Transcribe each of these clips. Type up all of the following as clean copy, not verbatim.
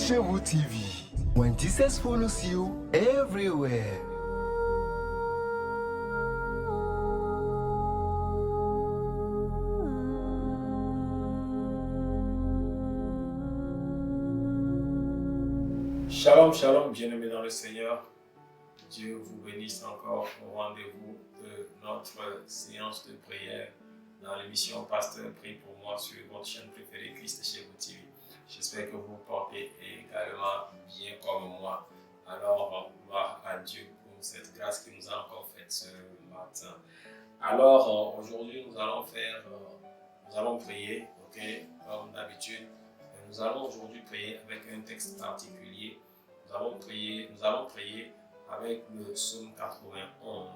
chez vous TV. When Jesus follows you everywhere. Shalom, shalom, bien-aimés dans le Seigneur. Dieu vous bénisse encore au rendez-vous de notre séance de prière dans l'émission Pasteur Prie pour moi sur votre chaîne préférée Christ chez vous TV. J'espère que vous portez également bien comme moi. Alors, gloire à Dieu pour cette grâce qu'il nous a encore faite ce matin. Alors, aujourd'hui, nous allons prier, ok, comme d'habitude. Nous allons aujourd'hui prier avec un texte particulier. Nous allons prier avec le psaume 91.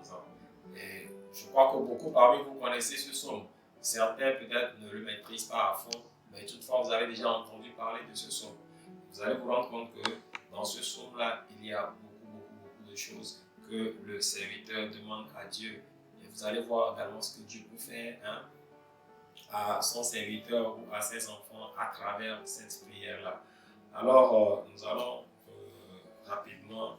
Et je crois que beaucoup parmi vous connaissez ce psaume. Certains peut-être ne le maîtrisent pas à fond, mais toutefois vous avez déjà entendu parler de ce psaume. Vous allez vous rendre compte que dans ce psaume-là, il y a beaucoup de choses que le serviteur demande à Dieu. Et vous allez voir également ce que Dieu peut faire à son serviteur ou à ses enfants à travers cette prière-là. Alors, nous allons rapidement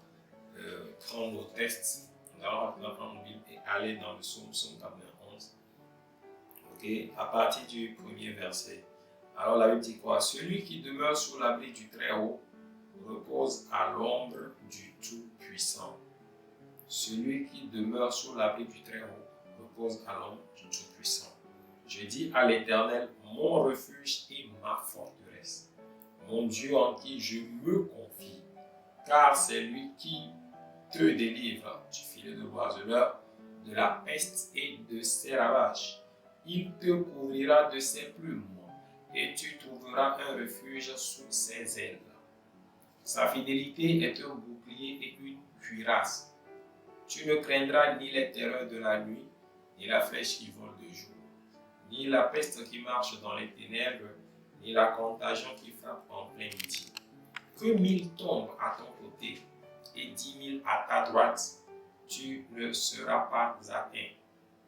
prendre nos textes, nous allons rapidement prendre nos Bibles et aller dans le psaume 91. Ok, à partir du premier verset. Alors la Bible dit quoi? Celui qui demeure sous l'abri du Très-Haut repose à l'ombre du Tout-Puissant. Celui qui demeure sous l'abri du Très-Haut repose à l'ombre du Tout-Puissant. Je dis à l'Éternel, mon refuge et ma forteresse, mon Dieu en qui je me confie, car c'est lui qui te délivre du filet de l'oiseleur, de la peste et de ses ravages. Il te couvrira de ses plumes, et tu trouveras un refuge sous ses ailes. Sa fidélité est un bouclier et une cuirasse. Tu ne craindras ni les terreurs de la nuit, ni la flèche qui vole de jour, ni la peste qui marche dans les ténèbres, ni la contagion qui frappe en plein midi. Que 1000 tombent à ton côté et 10 000 à ta droite, tu ne seras pas atteint.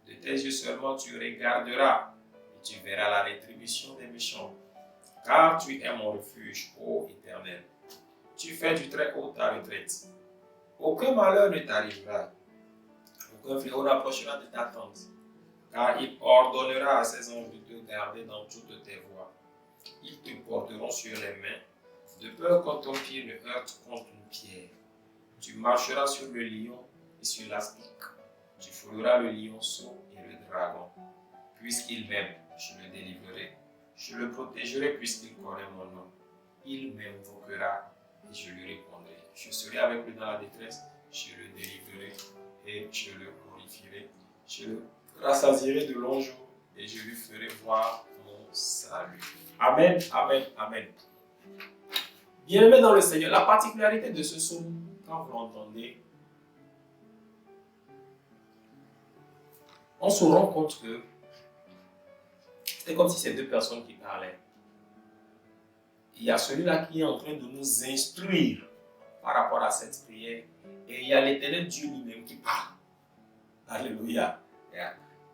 De tes yeux seulement tu regarderas et tu verras la rétribution des méchants. Car tu es mon refuge, ô Éternel. Tu fais du Très-Haut ta retraite. Aucun malheur ne t'arrivera. Aucun fléau n'approchera de ta tente. Car il ordonnera à ses anges de te garder dans toutes tes voies. Ils te porteront sur les mains, de peur que ton pied ne heurte contre une pierre. Tu marcheras sur le lion et sur l'aspic. Tu fouleras le lionceau et le dragon. Puisqu'il m'aime, je le délivrerai. Je le protégerai puisqu'il connaît mon nom. Il m'invoquera et je lui répondrai. Je serai avec lui dans la détresse, je le délivrerai et je le glorifierai. Je le rassasierai de longs jours et je lui ferai voir mon salut. Amen, amen, amen. Bien-aimés dans le Seigneur, la particularité de ce psaume, quand vous l'entendez, on se rend compte que c'est comme si c'est deux personnes qui parlaient. Il y a celui-là qui est en train de nous instruire par rapport à cette prière et il y a l'Éternel Dieu lui-même qui parle. Alléluia.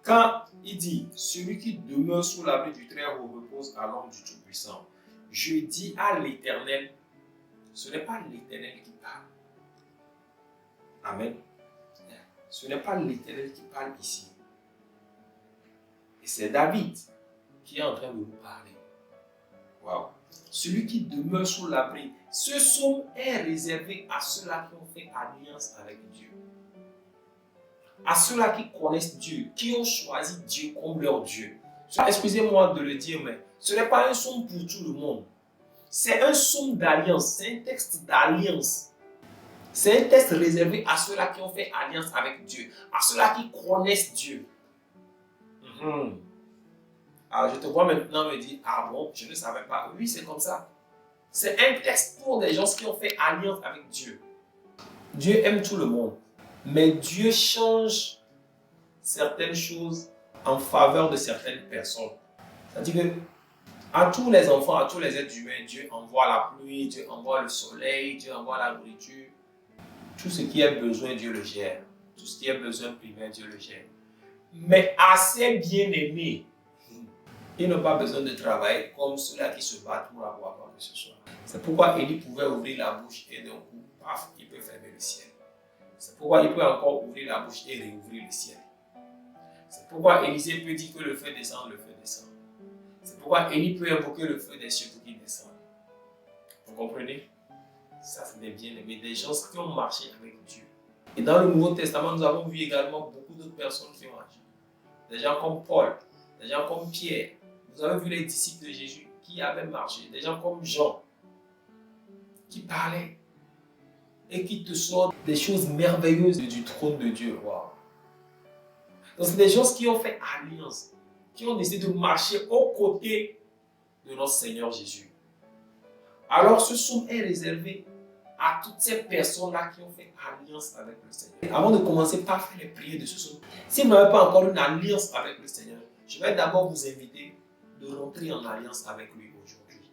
Quand il dit, celui qui demeure sous l'abri du Très-Haut repose à l'ombre du Tout-Puissant, je dis à l'Éternel, ce n'est pas l'Éternel qui parle. Amen. Ce n'est pas l'Éternel qui parle ici. Et c'est David qui est en train de nous parler. Waouh. Celui qui demeure sous l'abri. Ce psaume est réservé à ceux-là qui ont fait alliance avec Dieu. À ceux-là qui connaissent Dieu, qui ont choisi Dieu comme leur Dieu. Excusez-moi de le dire, mais ce n'est pas un psaume pour tout le monde. C'est un psaume d'alliance, c'est un texte d'alliance. C'est un texte réservé à ceux-là qui ont fait alliance avec Dieu, à ceux-là qui connaissent Dieu. Alors je te vois maintenant me dire, ah bon, je ne savais pas. Oui, c'est comme ça. C'est un texte pour des gens qui ont fait alliance avec Dieu. Dieu aime tout le monde. Mais Dieu change certaines choses en faveur de certaines personnes. C'est-à-dire que à tous les enfants, à tous les êtres humains, Dieu envoie la pluie, Dieu envoie le soleil, Dieu envoie la nourriture. Tout ce qui est besoin, Dieu le gère. Tout ce qui est besoin primaire, Dieu le gère. Mais à ses bien-aimés, Ils n'ont pas besoin de travailler comme ceux-là qui se battent pour avoir quoi que ce soit. C'est pourquoi Élie pouvait ouvrir la bouche et d'un coup, paf, il peut fermer le ciel. C'est pourquoi il peut encore ouvrir la bouche et réouvrir le ciel. C'est pourquoi Élisée peut dire que le feu descend, le feu descend. C'est pourquoi Élie peut invoquer le feu des cieux pour qu'il descende. Vous comprenez? Ça, c'est des bien-aimés, des gens qui ont marché avec Dieu. Et dans le Nouveau Testament, nous avons vu également beaucoup d'autres personnes qui ont agi. Des gens comme Paul, des gens comme Pierre. Vous avez vu les disciples de Jésus qui avaient marché. Des gens comme Jean, qui parlaient et qui te sortent des choses merveilleuses du trône de Dieu. Wow. Donc, c'est des gens qui ont fait alliance, qui ont décidé de marcher aux côtés de notre Seigneur Jésus. Alors, ce somme est réservé à toutes ces personnes-là qui ont fait alliance avec le Seigneur. Avant de commencer par faire les prières de ce somme, si vous n'avez pas encore une alliance avec le Seigneur, je vais d'abord vous inviter de rentrer en alliance avec lui aujourd'hui.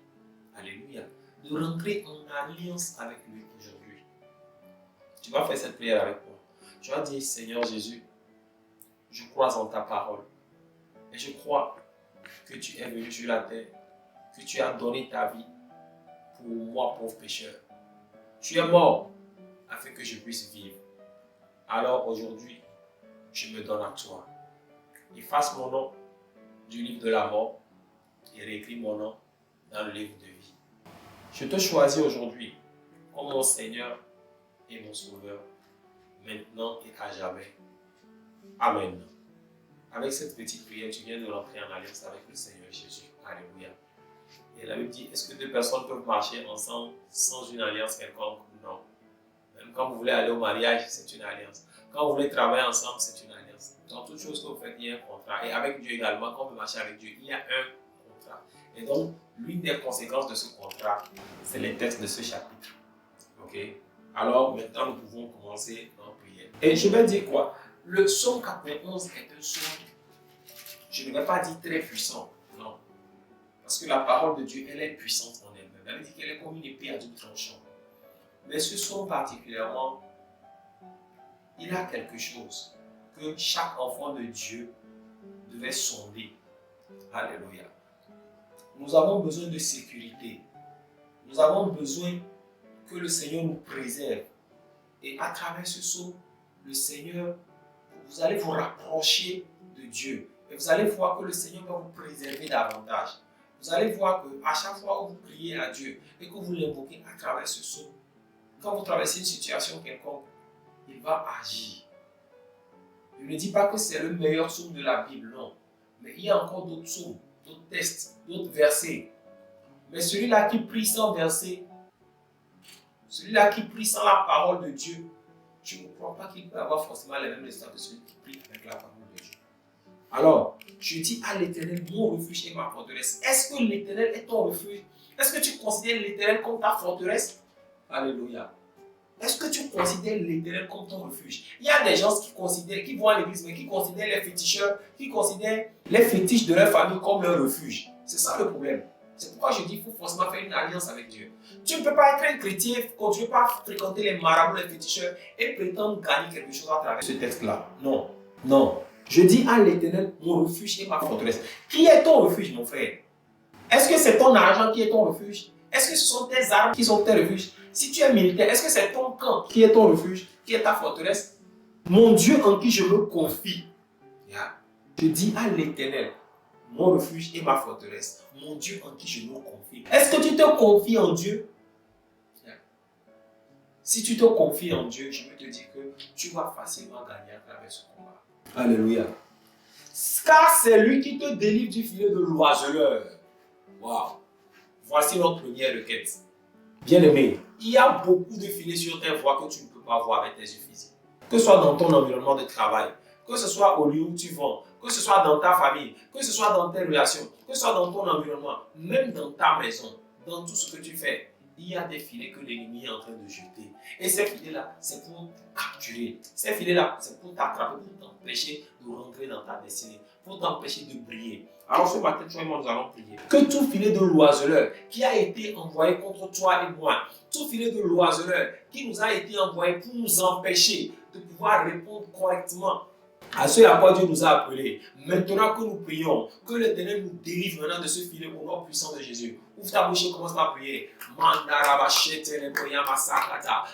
Alléluia. De rentrer en alliance avec lui aujourd'hui. Tu vas faire cette prière avec moi. Tu vas dire, Seigneur Jésus, je crois en ta parole. Et je crois que tu es venu sur la terre, que tu as donné ta vie pour moi, pauvre pécheur. Tu es mort afin que je puisse vivre. Alors aujourd'hui, je me donne à toi. Efface mon nom du livre de la mort et réécris mon nom dans le livre de vie. Je te choisis aujourd'hui comme mon Seigneur et mon Sauveur, maintenant et à jamais. Amen. Avec cette petite prière, tu viens de rentrer en alliance avec le Seigneur Jésus. Alléluia. Et la Bible dit, est-ce que deux personnes peuvent marcher ensemble sans une alliance quelconque? Non. Même quand vous voulez aller au mariage, c'est une alliance. Quand vous voulez travailler ensemble, c'est une alliance. Dans toute chose que vous faites, il y a un contrat. Et avec Dieu également, quand vous marchez avec Dieu, il y a un contrat. Et donc, l'une des conséquences de ce contrat, c'est les textes de ce chapitre. Ok? Alors, maintenant, nous pouvons commencer en prière. Et je vais dire quoi? Le psaume 91 est un psaume, je ne vais pas dire très puissant, non. Parce que la parole de Dieu, elle est puissante en elle-même. Elle dit qu'elle est comme une épée à double tranchant. Mais ce psaume particulièrement, il a quelque chose que chaque enfant de Dieu devait sonder. Alléluia. Nous avons besoin de sécurité. Nous avons besoin que le Seigneur nous préserve. Et à travers ce psaume, le Seigneur, vous allez vous rapprocher de Dieu. Et vous allez voir que le Seigneur va vous préserver davantage. Vous allez voir qu'à chaque fois où vous priez à Dieu et que vous l'invoquez à travers ce psaume, quand vous traversez une situation quelconque, il va agir. Je ne dis pas que c'est le meilleur psaume de la Bible, non. Mais il y a encore d'autres psaumes, d'autres textes, d'autres versets. Mais celui-là qui prie sans verset, celui-là qui prie sans la parole de Dieu, je ne crois pas qu'il peut avoir forcément les mêmes résultats que celui qui prie avec la parole de Dieu. Alors, je dis à l'Éternel, mon refuge et ma forteresse. Est-ce que l'Éternel est ton refuge? Est-ce que tu considères l'Éternel comme ta forteresse? Alléluia. Est-ce que tu considères l'Éternel comme ton refuge? Il y a des gens qui vont à l'église, mais qui considèrent les féticheurs, qui considèrent les fétiches de leur famille comme leur refuge. C'est ça le problème. C'est pourquoi je dis qu'il faut forcément faire une alliance avec Dieu. Tu ne peux pas être un chrétien, continuer pas à fréquenter les marabouts, les féticheurs et prétendre gagner quelque chose à travers ce texte-là. Non, non. Je dis à l'Éternel, mon refuge et ma forteresse. Qui est ton refuge, mon frère? Est-ce que c'est ton argent qui est ton refuge? Est-ce que ce sont tes armes qui sont tes refuges? Si tu es militaire, est-ce que c'est ton camp qui est ton refuge, qui est ta forteresse? Mon Dieu en qui je me confie. Je dis à l'Éternel, mon refuge et ma forteresse. Mon Dieu en qui je me confie. Est-ce que tu te confies en Dieu? Si tu te confies en Dieu, je peux te dire que tu vas facilement gagner à travers ce combat. Alléluia. Car c'est lui qui te délivre du filet de l'oiseleur. Waouh. Voici notre première requête. Bien-aimé, il y a beaucoup de filets sur tes voies que tu ne peux pas voir avec tes yeux physiques. Que ce soit dans ton environnement de travail, que ce soit au lieu où tu vends, que ce soit dans ta famille, que ce soit dans tes relations, que ce soit dans ton environnement, même dans ta maison, dans tout ce que tu fais, il y a des filets que l'ennemi est en train de jeter. Et ces filets-là, c'est pour capturer. Ces filets-là, c'est pour t'attraper, pour t'empêcher de rentrer dans ta destinée, pour t'empêcher de briller. Alors ce matin, toi et moi, nous allons prier. Que tout filet de l'oiseleur qui a été envoyé contre toi et moi, tout filet de l'oiseleur qui nous a été envoyé pour nous empêcher de pouvoir répondre correctement à ce à quoi Dieu nous a appelés. Maintenant que nous prions, que l'Éternel nous délivre maintenant de ce filet au nom puissant de Jésus. Ouvre ta bouche et commence à prier.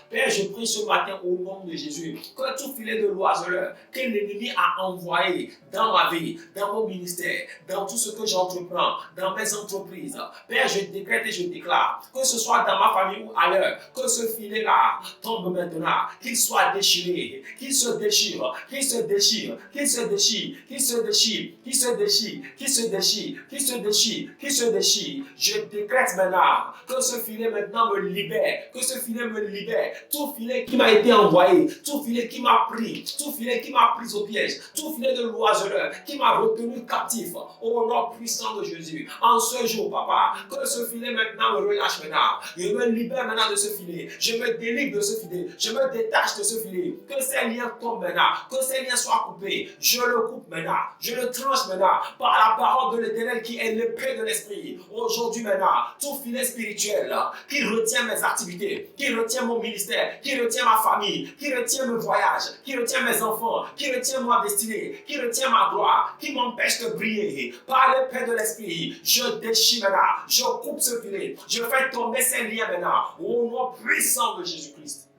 Père, je prie ce matin au nom de Jésus que tout filet de l'oiseleur que l'ennemi a envoyé dans ma vie, dans mon ministère, dans tout ce que j'entreprends, dans mes entreprises. Père, je décrète et je déclare que ce soit dans ma famille ou ailleurs, que ce filet-là tombe maintenant, qu'il soit déchiré, qu'il se déchire, qu'il se déchire, qu'il se déchire, qu'il se déchire, qu'il se déchire, qu'il se déchire, qu'il se déchire, qu'il se déchire. Je décrète maintenant que ce filet maintenant me libère, que ce filet me libère. Tout filet qui m'a été envoyé, tout filet qui m'a pris, tout filet qui m'a pris au piège, tout filet de l'oiseleur qui m'a retenu captif, au nom puissant de Jésus. En ce jour, papa, que ce filet maintenant me relâche maintenant. Je me libère maintenant de ce filet. Je me délivre de ce filet. Je me détache de ce filet. Que ces liens tombent maintenant. Que ces liens soient coupés. Je le coupe maintenant. Je le tranche maintenant par la parole de l'Éternel qui est l'épée de l'Esprit. Aujourd'hui maintenant, tout filet spirituel qui retient mes activités, qui retient mon ministère, qui retient ma famille, qui retient mes voyages, qui retient mes enfants, qui retient ma destinée, qui retient ma gloire, qui m'empêche de briller par l'épée de l'Esprit, je déchire maintenant, je coupe ce filet, je fais tomber ces liens maintenant au nom puissant de Jésus-Christ.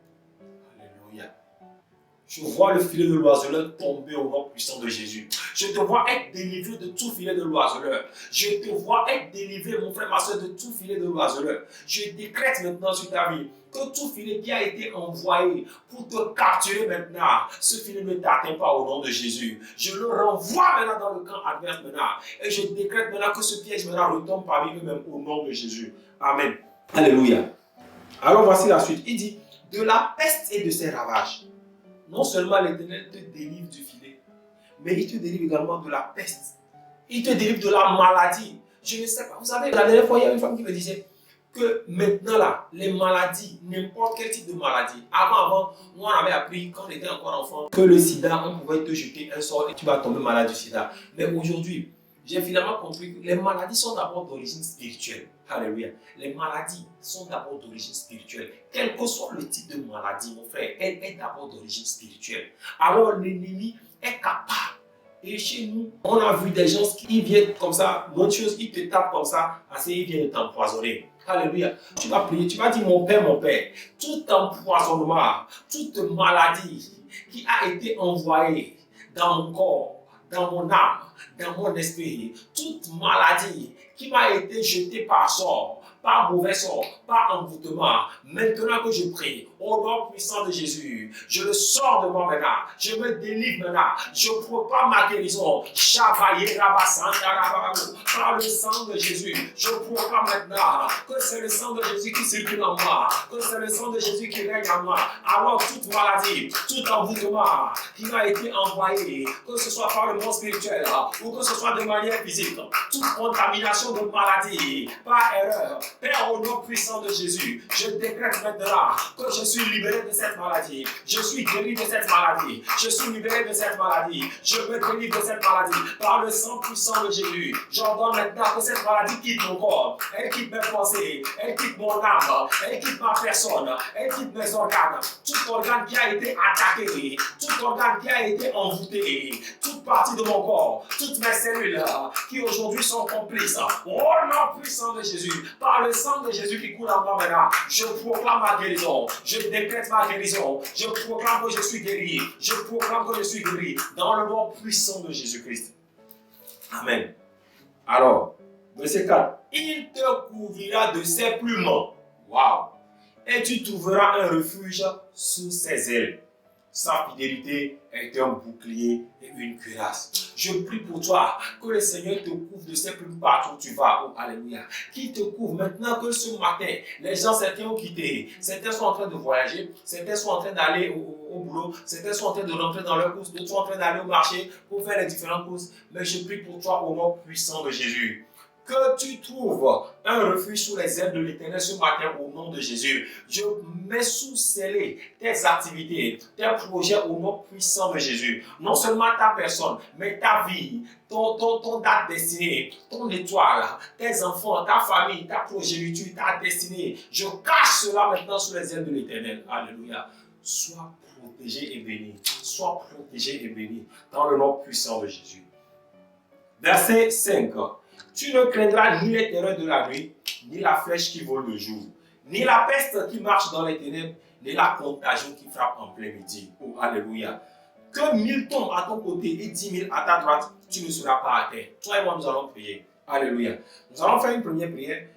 Alléluia. Je vois le filet de l'oiseleur tomber au nom puissant de Jésus. Je te vois être délivré de tout filet de l'oiseleur. Je te vois être délivré, mon frère, ma soeur, de tout filet de l'oiseleur. Je décrète maintenant sur ta vie que tout filet qui a été envoyé pour te capturer maintenant, ce filet ne t'atteint pas au nom de Jésus. Je le renvoie maintenant dans le camp adverse maintenant. Et je décrète maintenant que ce piège maintenant retombe parmi eux-mêmes au nom de Jésus. Amen. Alléluia. Alors voici la suite. Il dit, de la peste et de ses ravages. Non seulement l'Éternel te délivre du filet, mais il te délivre également de la peste. Il te délivre de la maladie. Je ne sais pas, vous savez, la dernière fois, il y a une femme qui me disait que maintenant là, les maladies, n'importe quel type de maladie, avant, nous on avait appris quand on était encore enfant que le sida, on pouvait te jeter un sort et tu vas tomber malade du sida. Mais aujourd'hui, j'ai finalement compris que les maladies sont d'abord d'origine spirituelle. Alléluia. Les maladies sont d'abord d'origine spirituelle. Quel que soit le type de maladie, mon frère, elle est d'abord d'origine spirituelle. Alors l'ennemi est capable. Et chez nous, on a vu des gens qui viennent comme ça, bonne chose, ils te tapent comme ça, assez ils viennent t'empoisonner. Alléluia. Tu vas prier, tu vas dire mon Père, tout empoisonnement, toute maladie qui a été envoyée dans mon corps, dans mon âme, dans mon esprit, toute maladie qui m'a été jetée par sort, par mauvais sort, par envoûtement, maintenant que je prie, au nom puissant de Jésus, je le sors de moi maintenant, je me délivre maintenant, je proclame ma guérison, par le sang de Jésus, je proclame maintenant que c'est le sang de Jésus qui circule en moi, que c'est le sang de Jésus qui règne en moi. Alors toute maladie, tout envoûtement qui m'a été envoyé, que ce soit par le monde spirituel ou que ce soit de manière physique, toute contamination de maladie, par erreur, Père, au nom puissant de Jésus, je décrète maintenant que je suis libéré de cette maladie, je suis guéri de cette maladie, je suis libéré de cette maladie, je me délivre de cette maladie par le sang puissant de Jésus. J'ordonne maintenant que cette maladie quitte mon corps, elle quitte mes pensées, elle quitte mon âme, elle quitte ma personne, elle quitte mes organes, tout organe qui a été attaqué, tout organe qui a été envoûté, toute partie de mon corps, toutes mes cellules qui aujourd'hui sont complices, au nom puissant de Jésus, par le sang de Jésus qui coule en moi maintenant, je proclame ma guérison, je décrète ma guérison, je proclame que je suis guéri, je proclame que je suis guéri, dans le nom puissant de Jésus-Christ. Amen. Alors, verset 4. Il te couvrira de ses plumes. Waouh! Et tu trouveras un refuge sous ses ailes. Sa fidélité est un bouclier et une cuirasse. Je prie pour toi que le Seigneur te couvre de ses plumes partout où tu vas. Oh, alléluia. Qu'il te couvre maintenant que ce matin, les gens, certains ont quitté. Certains sont en train de voyager. Certains sont en train d'aller au boulot. Certains sont en train de rentrer dans leur course. D'autres sont en train d'aller au marché pour faire les différentes courses. Mais je prie pour toi au nom puissant de Jésus. Que tu trouves un refuge sous les ailes de l'Éternel ce matin au nom de Jésus. Je mets sous scellé tes activités, tes projets au nom puissant de Jésus. Non seulement ta personne, mais ta vie, ton date destinée, ton étoile, tes enfants, ta famille, ta progéniture, ta destinée. Je cache cela maintenant sous les ailes de l'Éternel. Alléluia. Sois protégé et béni. Sois protégé et béni dans le nom puissant de Jésus. Verset 5. Tu ne craindras ni les terreurs de la nuit, ni la flèche qui vole le jour, ni la peste qui marche dans les ténèbres, ni la contagion qui frappe en plein midi. Oh, alléluia. Que 1000 tombent à ton côté et 10 000 à ta droite, tu ne seras pas à terre. Toi et moi, nous allons prier. Alléluia. Nous allons faire une première prière.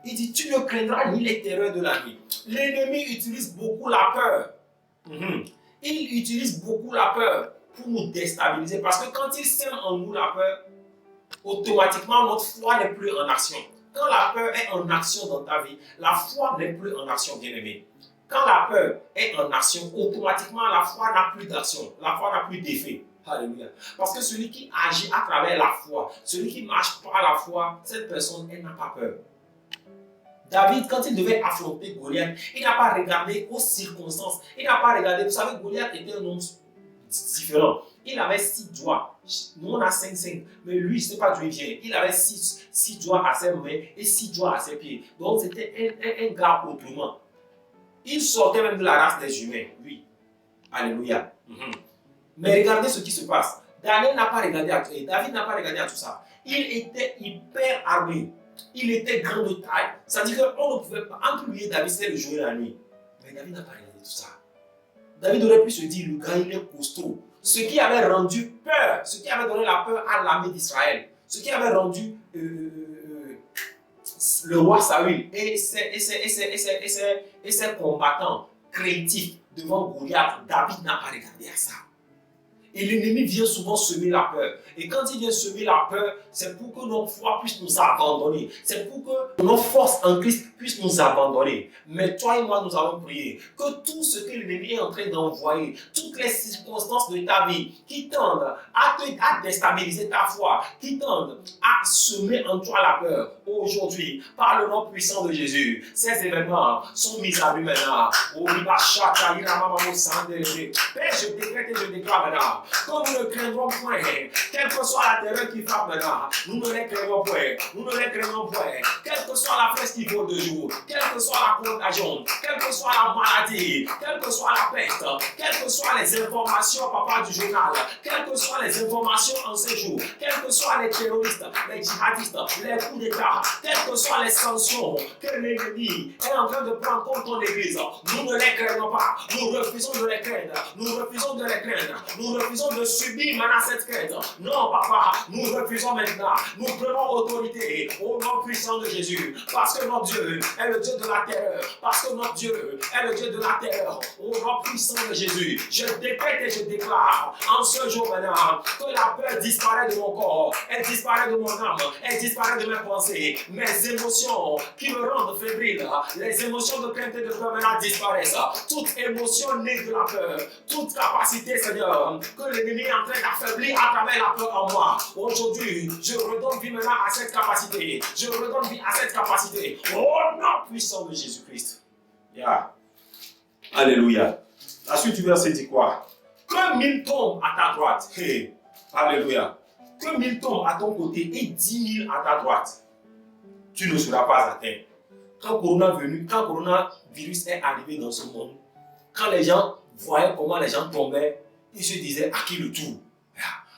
Il dit, tu ne craindras ni les terreurs de la nuit. L'ennemi utilise beaucoup la peur. Il utilise beaucoup la peur pour nous déstabiliser. Parce que quand il sème en nous la peur, automatiquement notre foi n'est plus en action. Quand la peur est en action dans ta vie, la foi n'est plus en action, bien-aimé. Quand la peur est en action, automatiquement la foi n'a plus d'action. La foi n'a plus d'effet. Alléluia. Parce que celui qui agit à travers la foi, celui qui marche par la foi, cette personne, elle n'a pas peur. David, quand il devait affronter Goliath, il n'a pas regardé aux circonstances. Il n'a pas regardé. Vous savez, Goliath était un homme différent. Il avait 6 doigts. Nous, on a 5. Mais lui, je ne sais pas d'où il vient. Il avait 6 doigts à ses mains et 6 doigts à ses pieds. Donc, c'était un gars autrement. Il sortait même de la race des humains, lui. Alléluia. Mais regardez ce qui se passe. David n'a pas regardé à tout ça. Il était hyper armé. Il était grand de taille. C'est-à-dire qu'on ne pouvait pas, entre lui et David, c'est le jour et la nuit. Mais David n'a pas regardé tout ça. David aurait pu se dire, le gars, il est costaud. Ce qui avait rendu peur, ce qui avait donné la peur à l'armée d'Israël, ce qui avait rendu le roi Saül et ses combattants craintifs devant Goliath, David n'a pas regardé à ça. Et l'ennemi vient souvent semer la peur. Et quand il vient semer la peur, c'est pour que notre foi puisse nous abandonner. C'est pour que nos forces en Christ puissent nous abandonner. Mais toi et moi, nous allons prier que tout ce que l'ennemi est en train d'envoyer, toutes les circonstances de ta vie qui tendent à déstabiliser ta foi, qui tendent à semer en toi la peur, aujourd'hui, par le nom puissant de Jésus, ces événements sont mis à lui maintenant. Père, je décrète et je déclare maintenant que nous ne craindrons point, quelle que soit la terreur qui frappe maintenant, nous ne les craindrons point, nous ne les craindrons point, quelle que soit la flèche qui vole de jour, quelle que soit la contagion, quelle que soit la maladie, quelle que soit la peste, quelles que soient les informations, papa, du journal, quelles que soient les informations en ces jours, quels que soient les terroristes, les djihadistes, les coups d'État, quelles que soient les sanctions que l'ennemi est en train de prendre contre ton église, nous ne les craignons pas, nous refusons de les craindre, nous refusons de les craindre, nous refusons de subir maintenant cette crainte. Non, papa, nous refusons maintenant, nous prenons autorité au nom puissant de Jésus, parce que notre Dieu est le Dieu de la terreur, parce que notre Dieu est le Dieu de la terreur, au nom puissant de Jésus. Je décrète et je déclare en ce jour maintenant que la peur disparaît de mon corps, elle disparaît de mon âme, elle disparaît de mes pensées, mes émotions qui me rendent fébrile, les émotions de crainte et de peur maintenant disparaissent. Toute émotion née de la peur, toute capacité, Seigneur, que l'ennemi est en train d'affaiblir à travers la peur en moi. Aujourd'hui, je redonne vie maintenant à cette capacité. Je redonne vie à cette capacité. Au nom puissant de Jésus-Christ. Yeah. Alléluia. La suite du verset dit quoi? Que 1000 tombent à ta droite. Hey. Alléluia. Que 1000 tombent à ton côté et 10 000 à ta droite. Tu ne seras pas atteint. Quand coronavirus est arrivé dans ce monde, quand les gens voyaient comment les gens tombaient, ils se disaient à qui le tour.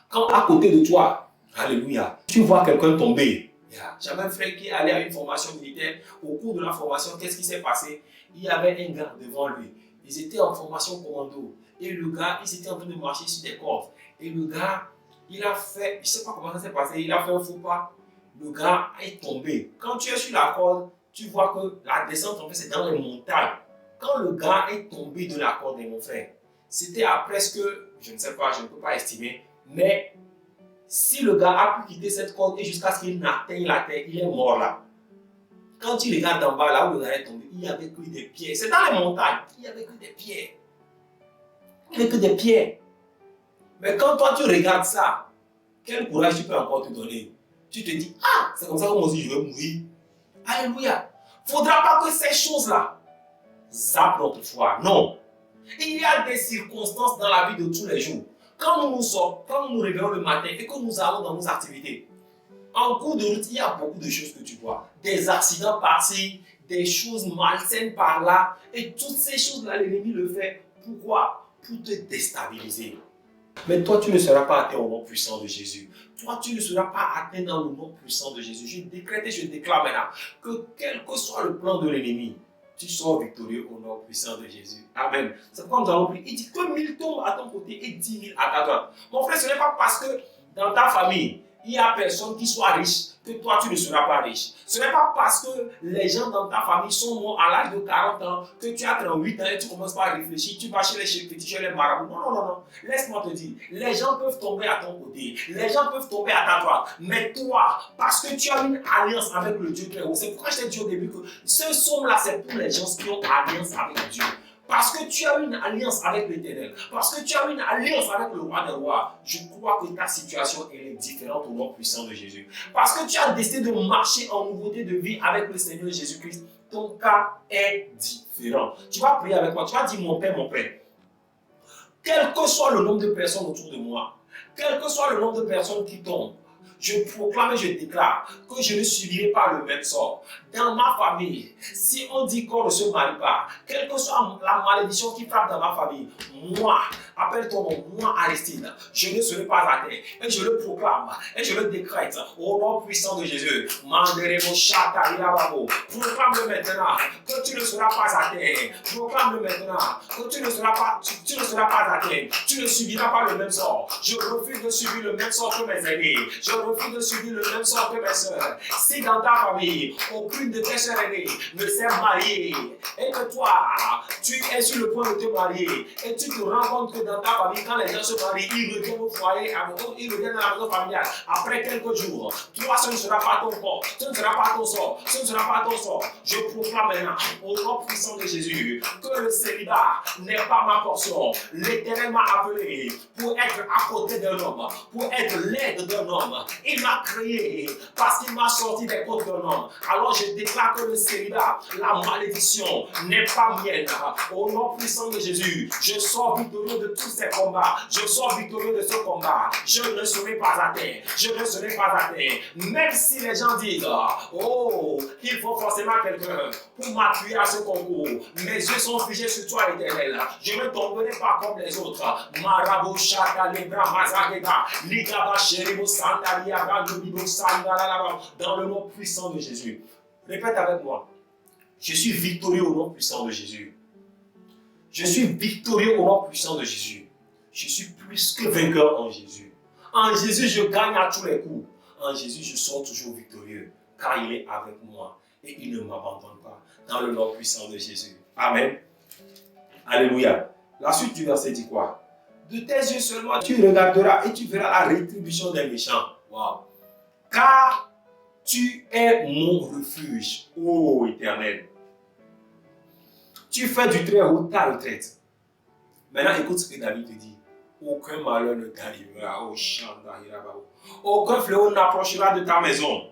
Quand à côté de toi, alléluia, tu vois quelqu'un tomber. J'avais un frère qui allait à une formation militaire. Au cours de la formation, qu'est-ce qui s'est passé? Il y avait un gars devant lui. Ils étaient en formation commando. Et le gars, il s'était en train de marcher sur des cordes. Et le gars, il a fait, je ne sais pas comment ça s'est passé, il a fait un faux pas. Le gars est tombé. Quand tu es sur la corde, tu vois que la descente, en fait, c'est dans les montagnes. Quand le gars est tombé de la corde, mon frère, c'était à presque, je ne sais pas, je ne peux pas estimer, mais si le gars a pu quitter cette corde et jusqu'à ce qu'il n'atteigne la terre, il est mort là. Quand tu regardes en bas, là où le gars est tombé, il n'y avait que des pierres. C'est dans les montagnes, il n'y avait que des pierres. Il n'y avait que des pierres. Mais quand toi tu regardes ça, quel courage tu peux encore te donner? Tu te dis, ah, c'est comme ça que moi aussi je vais mourir. Alléluia. Il ne faudra pas que ces choses-là zappent notre foi. Non. Il y a des circonstances dans la vie de tous les jours. Quand nous nous sortons, quand nous nous réveillons le matin et que nous allons dans nos activités, en cours de route, il y a beaucoup de choses que tu vois. Des accidents par-ci, des choses malsaines par-là. Et toutes ces choses-là, l'ennemi le fait. Pourquoi? pour te déstabiliser. Mais toi, tu ne seras pas atteint au nom puissant de Jésus. Toi, tu ne seras pas atteint dans le nom puissant de Jésus. Je décrète et je déclare maintenant que quel que soit le plan de l'ennemi, tu sors victorieux au nom puissant de Jésus. Amen. C'est pourquoi nous allons prier. Il dit que 1000 tombent à ton côté et 10 000 à ta droite. Mon frère, ce n'est pas parce que dans ta famille, il y a personne qui soit riche que toi tu ne seras pas riche. Ce n'est pas parce que les gens dans ta famille sont morts à l'âge de 40 ans que tu as 38 ans et tu commences pas à réfléchir, tu vas chez les chefs petits, chez les marabouts. Non, non, non, non. Laisse-moi te dire, les gens peuvent tomber à ton côté, les gens peuvent tomber à ta droite, mais toi, parce que tu as une alliance avec le Dieu très haut, c'est pourquoi je t'ai dit au début que ce somme-là, c'est pour les gens qui ont alliance avec Dieu. Parce que tu as une alliance avec l'Éternel, parce que tu as une alliance avec le roi des rois, je crois que ta situation elle est différente au nom puissant de Jésus. Parce que tu as décidé de marcher en nouveauté de vie avec le Seigneur Jésus-Christ, ton cas est différent. Tu vas prier avec moi, tu vas dire mon Père, quel que soit le nombre de personnes autour de moi, quel que soit le nombre de personnes qui tombent, je proclame et je déclare que je ne subirai pas le même sort. Dans ma famille, si on dit qu'on ne se marie pas, quelle que soit la malédiction qui frappe dans ma famille, moi, appelle ton nom, moi Aristide, je ne serai pas atteint. Et je le proclame et je le décrète au nom puissant de Jésus. Proclame-le maintenant que tu ne seras pas atteint. Proclame-le maintenant que tu ne seras pas atteint. Tu ne subiras pas le même sort. Je refuse de subir le même sort que mes aînés. Je refuse de subir le même sort que mes soeurs. Si dans ta famille, aucune de tes soeurs aînées ne s'est mariée et que toi, tu es sur le point de te marier et tu te rends compte que dans ta famille, quand les gens se marient, ils reviennent au foyer, ils reviennent à la maison familiale. Après quelques jours, toi, ce ne sera pas ton corps, ce ne sera pas ton sort, ce ne sera pas ton sort. Je proclame maintenant, au nom puissant de Jésus, que le célibat n'est pas ma portion. L'Éternel m'a appelé pour être à côté d'un homme, pour être l'aide d'un homme. Il m'a créé parce qu'il m'a sorti des côtes d'un homme. Alors je déclare que le célibat, la malédiction n'est pas mienne. Au nom puissant de Jésus, je sors victorieux de tous ces combats. Je sors victorieux de ce combat. Je ne serai pas atteint. Je ne serai pas atteint. Même si les gens disent, oh, il faut forcément quelqu'un pour m'appuyer à ce concours. Mes yeux sont figés sur toi, Éternel. Je ne tomberai pas comme les autres. Marabo Shaka Lebra Mazagega, Ligaba Sheribo Sandalia, dans le nom puissant de Jésus. Répète avec moi. Je suis victorieux au nom puissant de Jésus. Je suis victorieux au nom puissant de Jésus. Je suis plus que vainqueur en Jésus. En Jésus, je gagne à tous les coups. En Jésus, je sors toujours victorieux, car il est avec moi et il ne m'abandonne pas. Dans le nom puissant de Jésus. Amen. Alléluia. La suite du verset dit quoi? De tes yeux seulement, tu regarderas et tu verras la rétribution des méchants. Wow. Car tu es mon refuge, ô Éternel. Tu fais du très haut ta retraite. Maintenant, écoute ce que David te dit. Aucun malheur ne t'arrivera, ô Shandahirabao. Aucun fléau n'approchera de ta maison,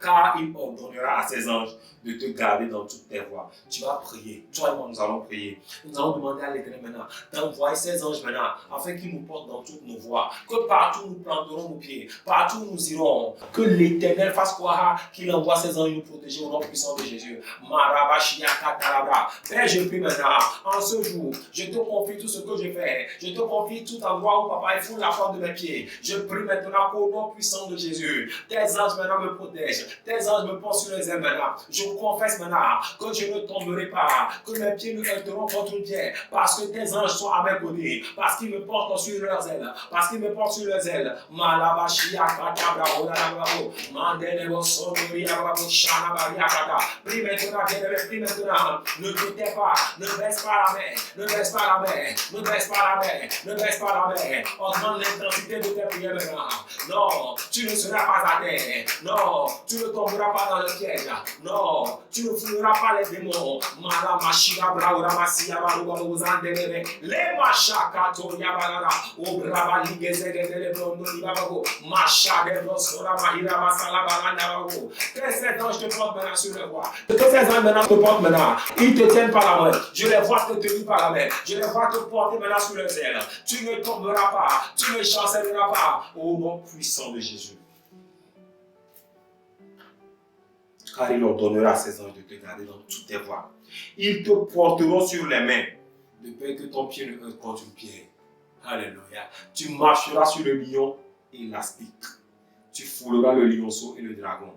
car il ordonnera à ses anges de te garder dans toutes tes voies. Tu vas prier. Toi et moi, nous allons prier. Nous allons demander à l'Éternel maintenant d'envoyer ses anges maintenant, afin qu'ils nous portent dans toutes nos voies. Que partout nous planterons nos pieds, partout où nous irons. Que l'Éternel fasse quoi? Qu'il envoie ses anges nous protéger au nom puissant de Jésus. Père, je prie maintenant, en ce jour, je te confie tout ce que je fais. Je te confie tout endroit où papa est fou la forme de mes pieds. Je prie maintenant qu'au nom puissant de Jésus, tes anges maintenant me protègent. Tes anges me portent sur les ailes maintenant. Je confesse maintenant que je ne tomberai pas, que mes pieds ne heurteront contre une pierre, parce que tes anges sont à mes côtés, parce qu'ils me portent sur leurs ailes, parce qu'ils me portent sur leurs ailes. Prie maintenant, prie maintenant. Ne te tais pas, ne baisse pas la main, ne baisse pas la main, ne baisse pas la main, ne baisse pas la main. Augmente l'intensité de tes prières maintenant. Non, tu ne seras pas atteint. Non, tu ne tomberas pas dans le piège. Non, tu ne fouleras pas les démons. Malamashira Braura Masia Baruba Uzandelebe, Les Machakato Yabarara, Obraba Ligezegele Brondo Libago, Macha de Rosora Mahira Masala Baranda. Que ces anges te portent maintenant sur le roi. Que ces anges maintenant te portent maintenant. Ils te tiennent par la main. Je les vois te tenir par la main. Je les vois te porter maintenant sur le ciel. Tu ne tomberas pas. Tu ne chancelleras pas. Au nom puissant de Jésus. Car il ordonnera à ses anges de te garder dans toutes tes voies. Ils te porteront sur les mains de peur que ton pied ne heurte contre une pierre. Alléluia. Tu marcheras sur le lion et l'aspic. Tu fouleras le lionceau et le dragon.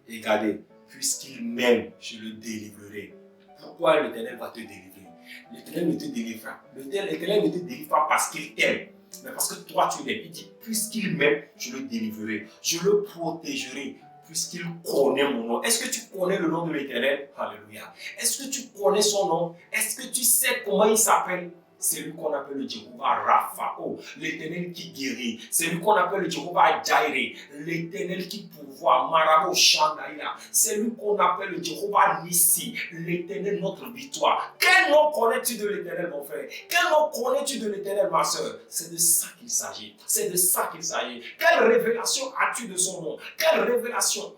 Et regardez, puisqu'il m'aime, je le délivrerai. Pourquoi l'Éternel va te délivrer? L'Éternel ne te délivrera. L'Éternel ne te délivre pas parce qu'il t'aime, mais parce que toi tu l'aimes. Il dit, puisqu'il m'aime, je le délivrerai. Je le protégerai, puisqu'il connaît mon nom. Est-ce que tu connais le nom de l'Éternel? Alléluia. Est-ce que tu connais son nom? Est-ce que tu sais comment il s'appelle? C'est lui qu'on appelle le Jéhovah Rapha, l'Éternel qui guérit. C'est lui qu'on appelle le Jéhovah Jireh, l'Éternel qui pourvoit, Marabo Shandaïla. C'est lui qu'on appelle le Jéhovah Nissi, l'Éternel notre victoire. Quel nom connais-tu de l'Éternel, mon frère? Quel nom connais-tu de l'Éternel, ma soeur? C'est de ça qu'il s'agit. C'est de ça qu'il s'agit. Quelle révélation as-tu de son nom? Quelle révélation?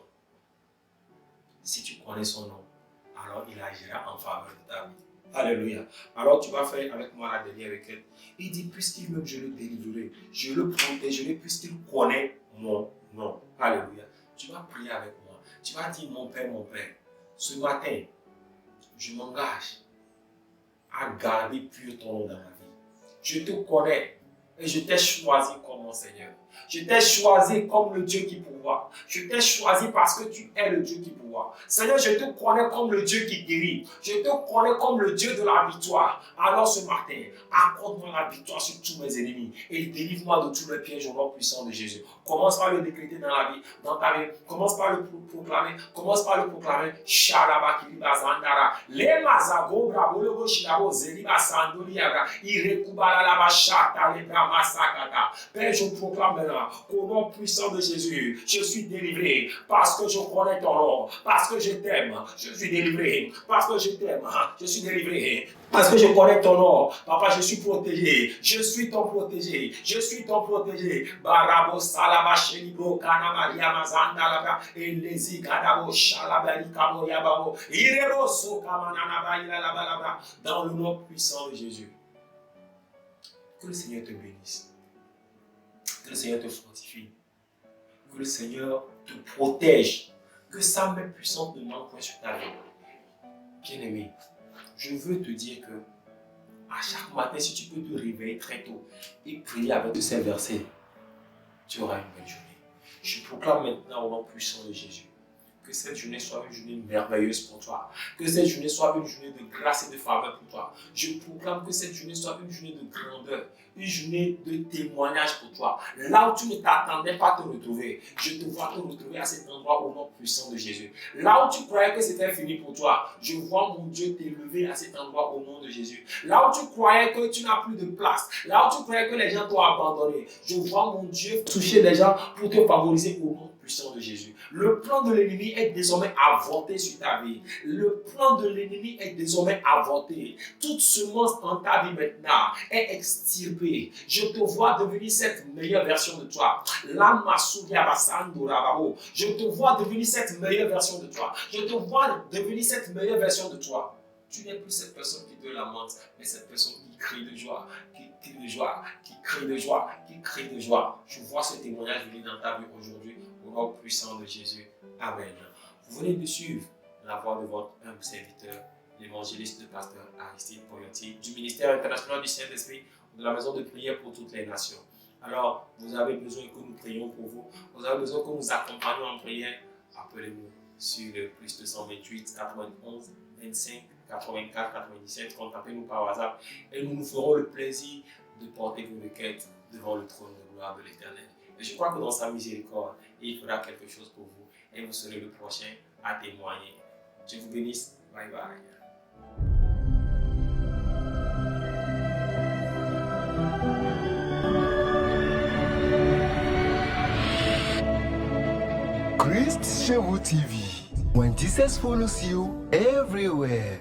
Si tu connais son nom, alors il agira en faveur de ta vie. Alléluia. Alors tu vas faire avec moi la dernière requête. Il dit, puisqu'il m'aime, je le délivrerai. Je le protégerai puisqu'il connaît mon nom. Alléluia. Tu vas prier avec moi. Tu vas dire, mon Père, ce matin, je m'engage à garder pur ton nom dans ma vie. Je te connais et je t'ai choisi comme mon Seigneur. Je t'ai choisi comme le Dieu qui pourvoit. Je t'ai choisi parce que tu es le Dieu qui pourvoit. Seigneur, je te connais comme le Dieu qui guérit. Je te connais comme le Dieu de la victoire. Alors ce matin, accorde-moi la victoire sur tous mes ennemis et délivre-moi de tous les pièges au nom puissant de Jésus. Commence par le décréter dans la vie, dans ta vie. Commence par le proclamer. Commence par le proclamer. Shalaba kiliba zandara. Lema zago bravo logo shilabo zeliba sandoli yaga. Irekubala laba shata lebra masakata. Père, je proclame maintenant qu'au nom puissant de Jésus, je suis délivré parce que je connais ton nom, parce que je t'aime, je suis délivré, parce que je t'aime, je suis délivré, parce que je connais ton nom. Papa, je suis protégé, je suis ton protégé, je suis ton protégé. Barabo salaba shelibro kanamaria mazandalaba elezi gadabo shalabali kamo yababo irebo sokamananaba ilalaba. Dans le nom puissant de Jésus, que le Seigneur te bénisse. Que le Seigneur te fortifie. Que le Seigneur te protège. Que sa main puissante ne manque point sur ta vie. Bien-aimé, je veux te dire que à chaque matin, si tu peux te réveiller très tôt et prier avec ces versets, tu auras une bonne journée. Je proclame maintenant au nom puissant de Jésus que cette journée soit une journée merveilleuse pour toi. Que cette journée soit une journée de grâce et de faveur pour toi. Je proclame que cette journée soit une journée de grandeur, une journée de témoignage pour toi. Là où tu ne t'attendais pas à te retrouver, je te vois te retrouver à cet endroit au nom puissant de Jésus. Là où tu croyais que c'était fini pour toi, je vois mon Dieu t'élever à cet endroit au nom de Jésus. Là où tu croyais que tu n'as plus de place, là où tu croyais que les gens t'ont abandonné, je vois mon Dieu toucher les gens pour te favoriser au nom puissant de Jésus. Le plan de l'ennemi est désormais avorté sur ta vie. Le plan de l'ennemi est désormais avorté. Toute semence en ta vie maintenant est extirpée. Je te vois devenir cette meilleure version de toi. Je te vois devenir cette meilleure version de toi. Je te vois devenir cette meilleure version de toi. Tu n'es plus cette personne qui te lamente, mais cette personne qui crie de joie, qui crie de joie, qui crie de joie, qui crie de joie. Je vois ce témoignage venir dans ta vie aujourd'hui, au nom puissant de Jésus. Amen. Vous venez de suivre la voix de votre humble serviteur, l'évangéliste de pasteur Aristide Poyoti, du ministère international du Saint-Esprit, de la maison de prière pour toutes les nations. Alors, vous avez besoin que nous prions pour vous, vous avez besoin que nous accompagnions en prière, appelez-nous sur le plus 228 91 25 84 97, contactez-nous par WhatsApp et nous nous ferons le plaisir de porter vos requêtes devant le trône de gloire de l'Éternel. Et je crois que dans sa miséricorde, il fera quelque chose pour vous et vous serez le prochain à témoigner. Dieu vous bénisse. Bye bye. Christ Shewu TV. When Jesus follows you everywhere.